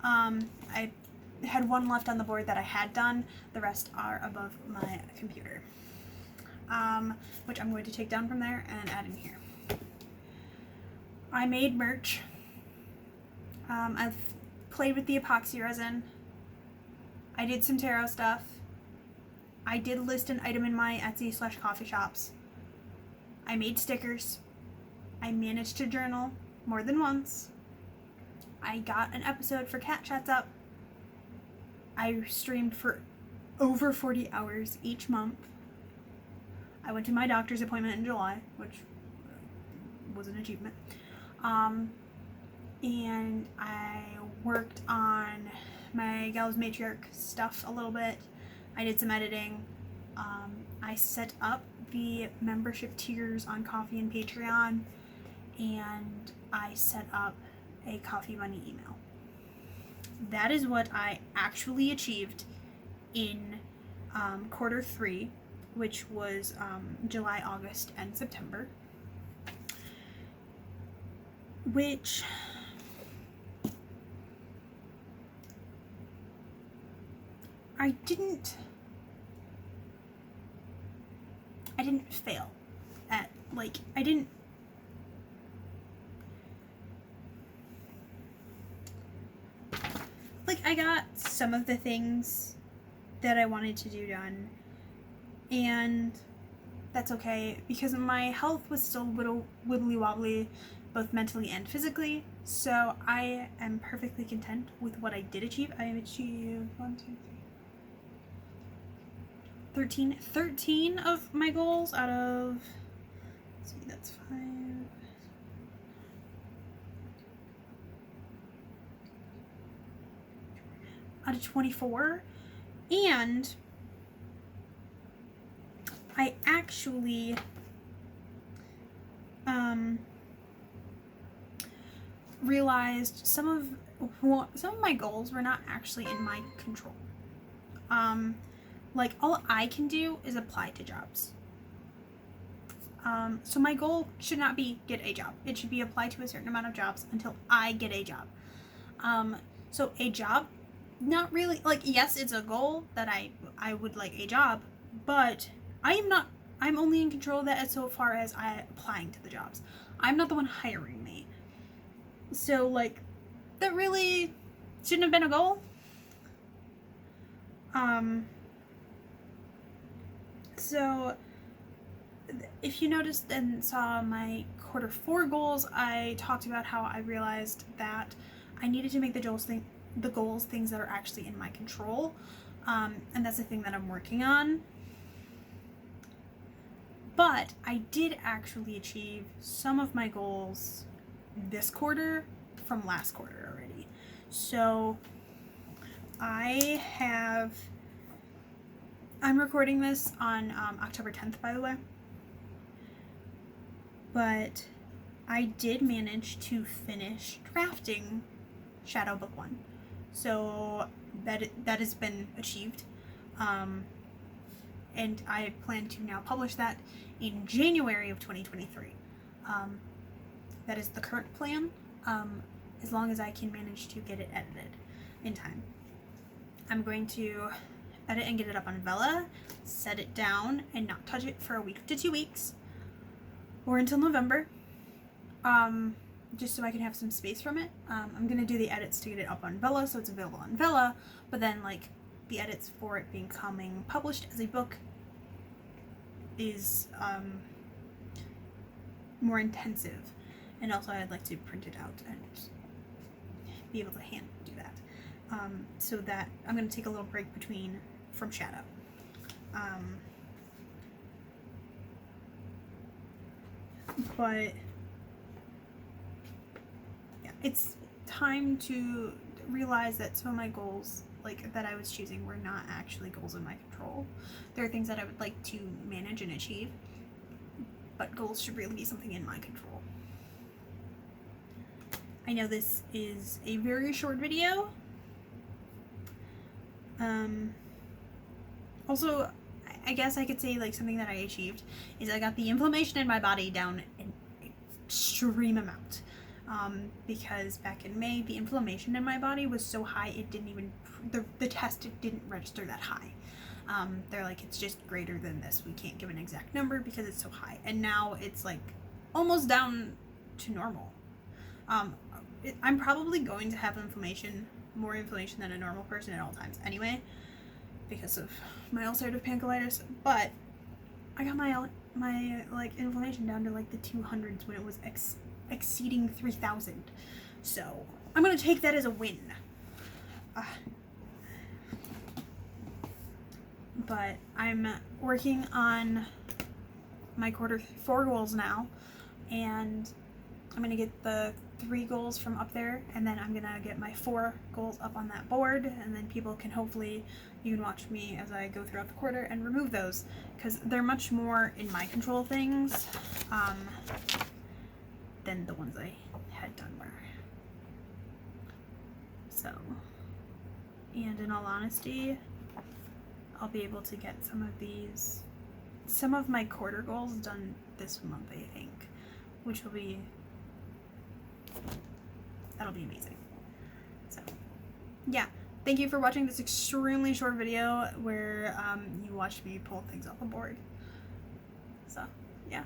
I had one left on the board that I had done. The rest are above my computer, which I'm going to take down from there and add in here. I made merch. I've played with the epoxy resin. I did some tarot stuff. I did list an item in my Etsy/coffee shops. I made stickers. I managed to journal more than once. I got an episode for Cat Chats up. I streamed for over 40 hours each month. I went to my doctor's appointment in July, which was an achievement. And I worked on my Gallows Matriarch stuff a little bit. I did some editing. I set up the membership tiers on Ko-fi and Patreon, and I set up a Coffee Money email. That is what I actually achieved in quarter 3, which was July, August, and September. Which I didn't fail at. Like, I didn't I got some of the things that I wanted to do done, and that's okay because my health was still a little wibbly wobbly, both mentally and physically, so I am perfectly content with what I did achieve. I have achieved 13 of my goals out of, let's see, that's 5. Out of 24, and I actually realized some of my goals were not actually in my control. Like, all I can do is apply to jobs. So my goal should not be get a job. It should be apply to a certain amount of jobs until I get a job. So a job, not really, like, yes, it's a goal that I would like a job, but I'm only in control of that as so far as I applying to the jobs. I'm not the one hiring me. So, like, that really shouldn't have been a goal. So if you noticed and saw my quarter 4 goals, I talked about how I realized that I needed to make the goals things that are actually in my control, and that's the thing that I'm working on. But I did actually achieve some of my goals this quarter from last quarter already. So I'm recording this on October 10th, by the way. But I did manage to finish drafting Shadow Book 1. So that has been achieved. And I plan to now publish that in January of 2023. That is the current plan, as long as I can manage to get it edited in time. I'm going to edit and get it up on Vella, set it down, and not touch it for a week to 2 weeks, or until November, just so I can have some space from it. I'm going to do the edits to get it up on Vella, so it's available on Vella, but then, like, the edits for it becoming published as a book is more intensive, and also I'd like to print it out and be able to hand do that, so that I'm going to take a little break from Shadow. But yeah, it's time to realize that some of my goals, like, that I was choosing, were not actually goals in my control. There are things that I would like to manage and achieve, but goals should really be something in my control. I know this is a very short video. Also, I guess I could say, like, something that I achieved is I got the inflammation in my body down an extreme amount. because back in May, the inflammation in my body was so high it didn't even, the test didn't register that high. They're like, it's just greater than this. We can't give an exact number because it's so high. And now it's like almost down to normal. I'm probably going to have more inflammation than a normal person at all times anyway, because of my ulcerative pancreatitis. But I got my like inflammation down to like the 200s when it was exceeding 3,000. So I'm gonna take that as a win. But I'm working on my Q4 goals now, and I'm gonna get the 3 goals from up there, and then I'm gonna get my 4 goals up on that board, and then people can you can watch me as I go throughout the quarter and remove those, because they're much more in my control things than the ones I had done were. So, and in all honesty, I'll be able to get some of my quarter goals done this month, I think, which will be, that'll be amazing. So, yeah, thank you for watching this extremely short video where you watched me pull things off the board. So, yeah.